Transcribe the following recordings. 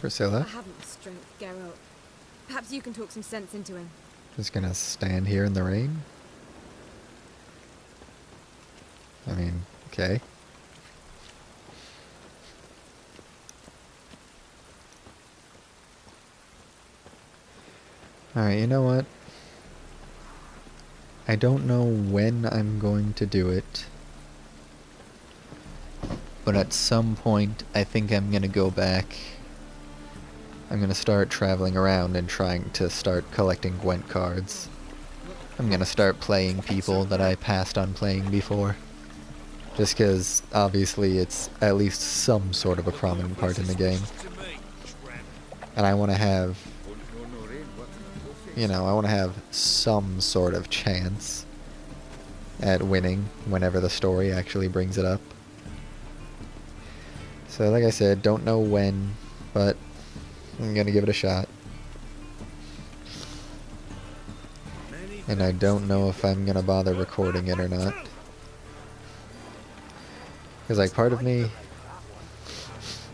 Priscilla. I haven't the strength, Geralt. Perhaps you can talk some sense into him. Just gonna stand here in the rain? I mean, okay. Alright, you know what? I don't know when I'm going to do it. But at some point, I think I'm gonna go back. I'm gonna start traveling around and trying to start collecting Gwent cards. I'm gonna start playing people that I passed on playing before. Just because, obviously, it's at least some sort of a prominent part in the game. And I want to have, you know, I want to have some sort of chance at winning whenever the story actually brings it up. So, like I said, don't know when, but I'm gonna give it a shot. And I don't know if I'm gonna bother recording it or not. Because, like, part of me...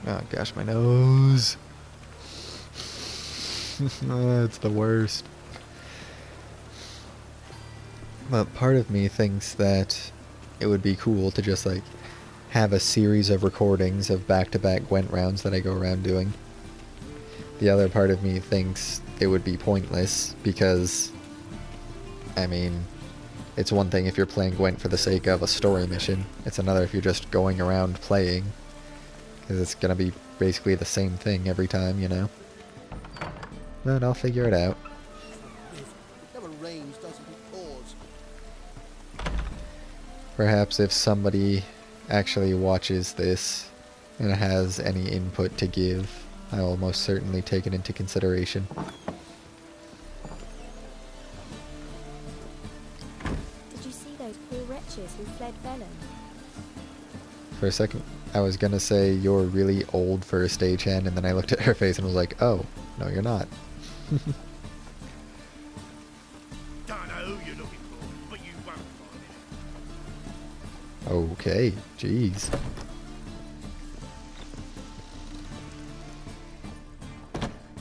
Oh, gosh, my nose. Oh, it's the worst. But part of me thinks that it would be cool to just, like, have a series of recordings of back-to-back Gwent rounds that I go around doing. The other part of me thinks it would be pointless because, I mean, it's one thing if you're playing Gwent for the sake of a story mission. It's another if you're just going around playing. Because it's going to be basically the same thing every time, you know? But I'll figure it out. Perhaps if somebody actually watches this and has any input to give, I will most certainly take it into consideration. Did you see those poor wretches who fled Velen? For a second, I was gonna say, you're really old for a stagehand, and then I looked at her face and was like, oh, no you're not. Don't know who you're looking for, but you won't find it. Okay, jeez.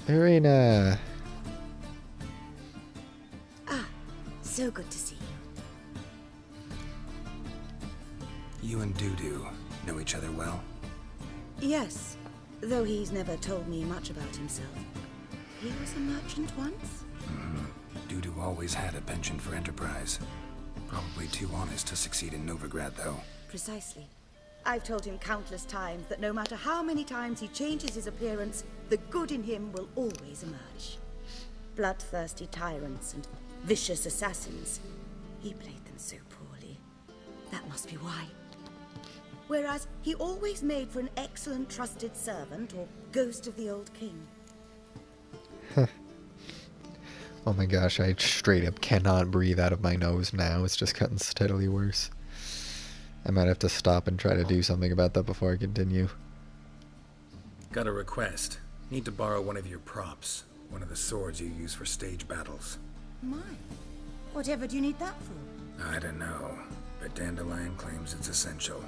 Irina! Ah, so good to see you. You and Dudu know each other well? Yes, though he's never told me much about himself. He was a merchant once? Dudu always had a penchant for enterprise. Probably too honest to succeed in Novigrad, though. Precisely. I've told him countless times that no matter how many times he changes his appearance, the good in him will always emerge. Bloodthirsty tyrants and vicious assassins. He played them so poorly. That must be why. Whereas he always made for an excellent trusted servant or ghost of the old king. Oh my gosh, I straight up cannot breathe out of my nose now. It's just gotten steadily worse. I might have to stop and try to do something about that before I continue. Got a request. Need to borrow one of your props. One of the swords you use for stage battles. My, whatever do you need that for? I don't know, but Dandelion claims it's essential.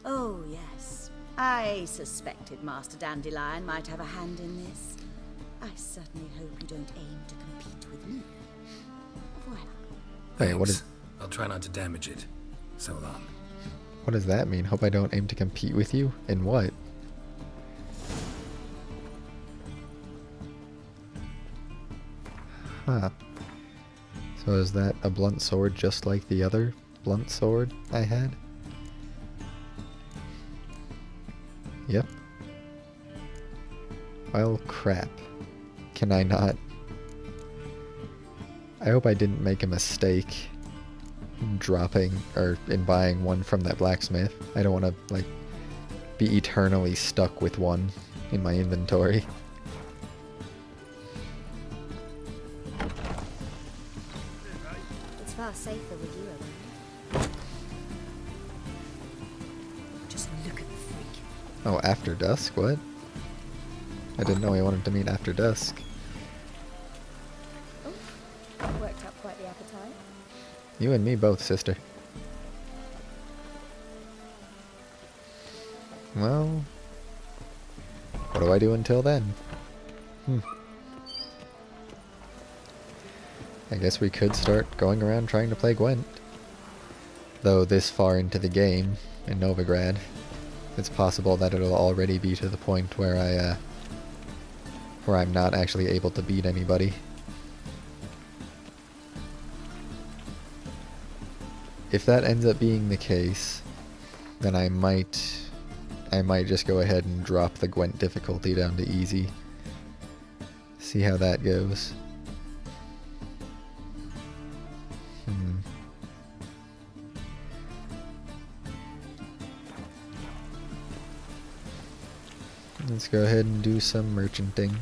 Oh, yes. I suspected Master Dandelion might have a hand in this. I certainly hope you don't aim to compete with me. Voilà. Wait, what is... I'll try not to damage it. So long. What does that mean? Hope I don't aim to compete with you? In what? Huh. So is that a blunt sword just like the other blunt sword I had? Yep. Well, crap. Can I not? I hope I didn't make a mistake dropping or in buying one from that blacksmith. I don't want to, like, be eternally stuck with one in my inventory. It's far safer with you around. Just look at the freak. Oh, after dusk? What? I didn't know he wanted to meet after dusk. Oh, worked up quite the appetite. You and me both, sister. Well, What do I do until then? I guess we could start going around trying to play Gwent. Though this far into the game, in Novigrad, it's possible that it'll already be to the point where where I'm not actually able to beat anybody. If that ends up being the case, then I might just go ahead and drop the Gwent difficulty down to easy. See how that goes. Let's go ahead and do some merchanting.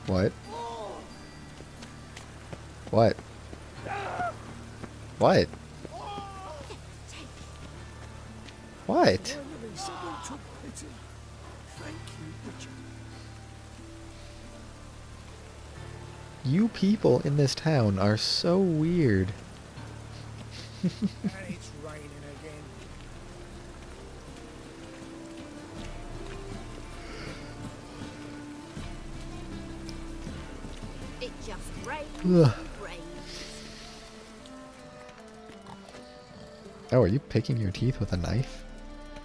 What? What? What? What? You people in this town are so weird. And it's raining again. It just rains. Ugh. Rains. Oh, are you picking your teeth with a knife?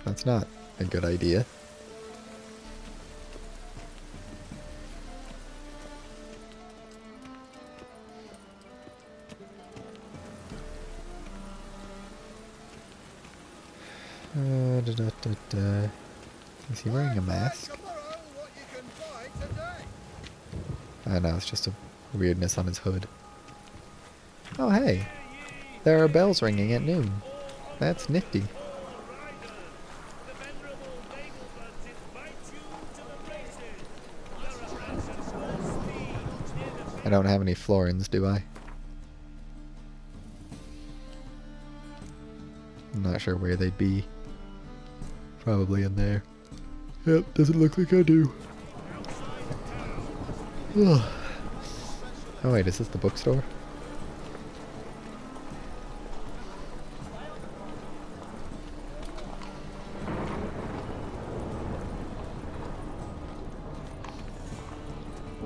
That's not a good idea. Is he wearing a mask? I know, it's just a weirdness on his hood. Oh hey, there are bells ringing at noon. That's nifty. I don't have any florins, do I? I'm not sure where they'd be. Probably in there. Yep, doesn't look like I do. Ugh. Oh wait, is this the bookstore?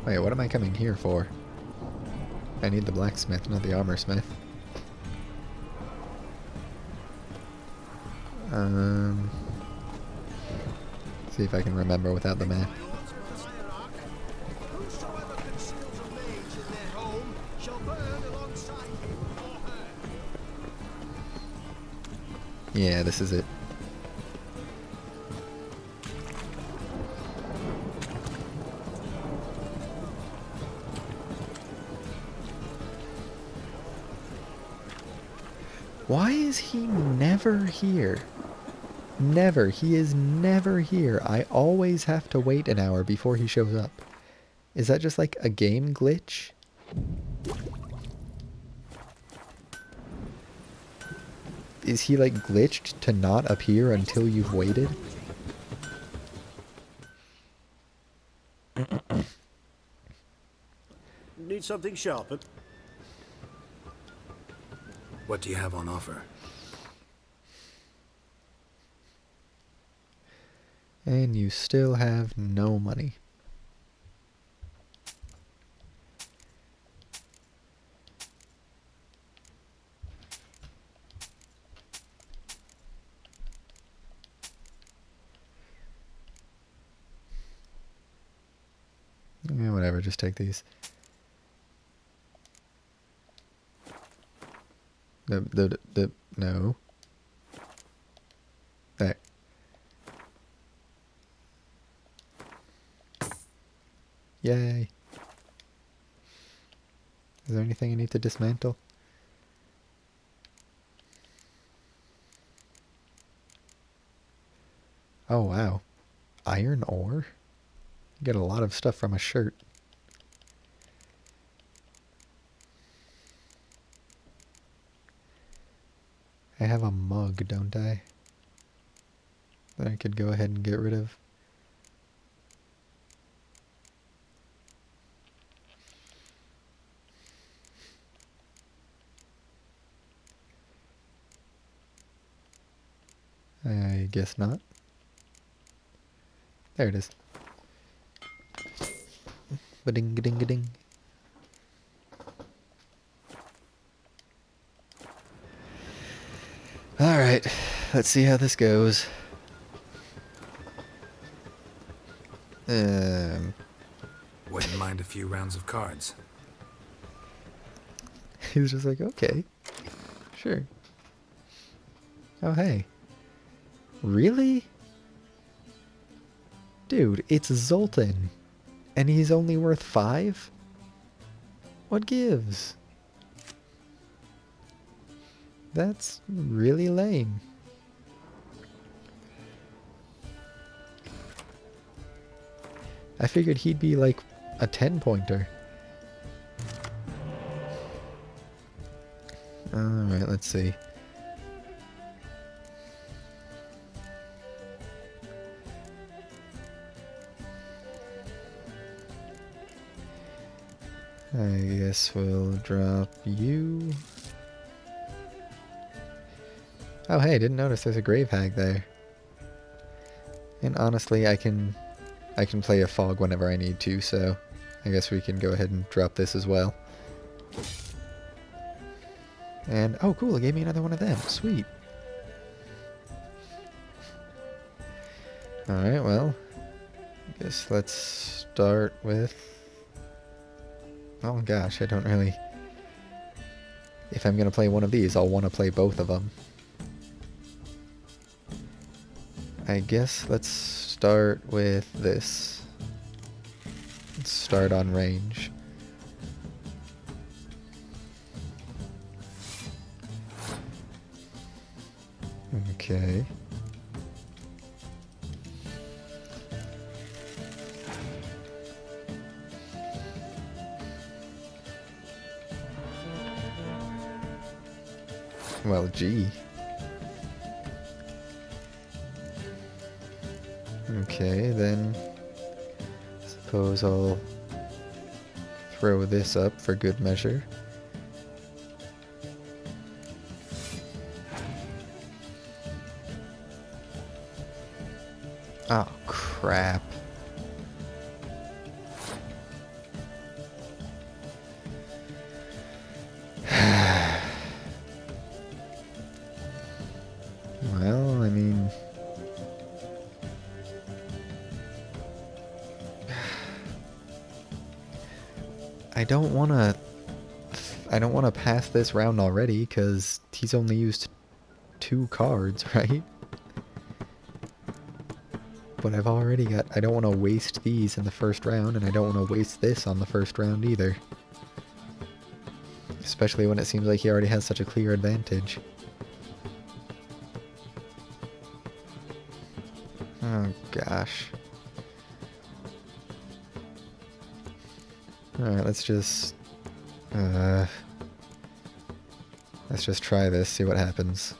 Wait, what am I coming here for? I need the blacksmith, not the armorsmith. See if I can remember without the map. Whosoever conceals a mage in their home shall burn alongside him or her. Yeah, this is it. Why is he never here? Never. He is never here. I always have to wait an hour before he shows up. Is that just like a game glitch? Is he like glitched to not appear until you've waited? Need something sharpened? What do you have on offer? And you still have no money. Yeah, whatever, just take these. No. There. Yay. Is there anything I need to dismantle? Oh wow. Iron ore? You get a lot of stuff from a shirt. I have a mug, don't I? That I could go ahead and get rid of. I guess not. There it is. Ba-ding-a-ding-a-ding. Alright, let's see how this goes. Wouldn't mind a few rounds of cards. He was just like, okay, sure. Oh, hey. Really? Dude, it's Zoltan. And he's only worth 5? What gives? That's really lame. I figured he'd be like a 10-pointer. Alright, let's see. I guess we'll drop you. Oh hey, didn't notice there's a grave hag there. And honestly, I can play a fog whenever I need to, so I guess we can go ahead and drop this as well. And oh cool, it gave me another one of them. Sweet. Alright, well, I guess let's start with... Oh gosh, I don't really... If I'm gonna play one of these, I'll want to play both of them. I guess let's start with this. Let's start on range. Okay. Well, gee. Okay, then suppose I'll throw this up for good measure. Oh, crap. Well, I mean... I don't want to pass this round already, because he's only used 2 cards, right? But I've already got... I don't want to waste these in the first round, and I don't want to waste this on the first round either. Especially when it seems like he already has such a clear advantage. Oh, gosh. Alright, let's just try this, see what happens.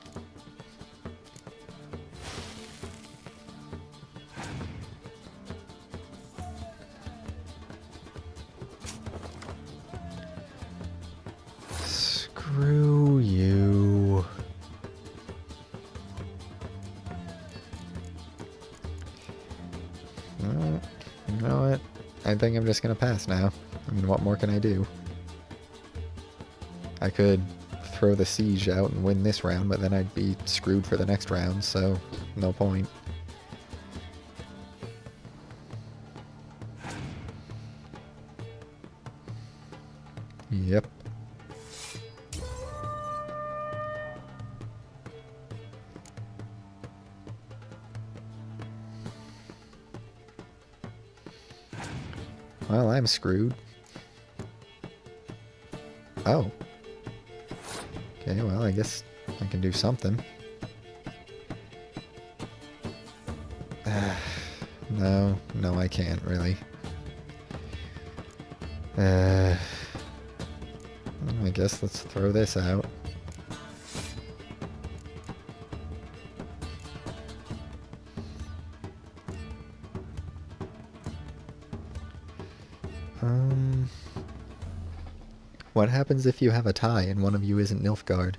Screw you. Well, you know what? I think I'm just gonna pass now. I mean, what more can I do? I could throw the siege out and win this round, but then I'd be screwed for the next round, so no point. Yep. Well, I'm screwed. Oh. Okay, well, I guess I can do something. No, I can't, really. I guess let's throw this out. What happens if you have a tie and one of you isn't Nilfgaard?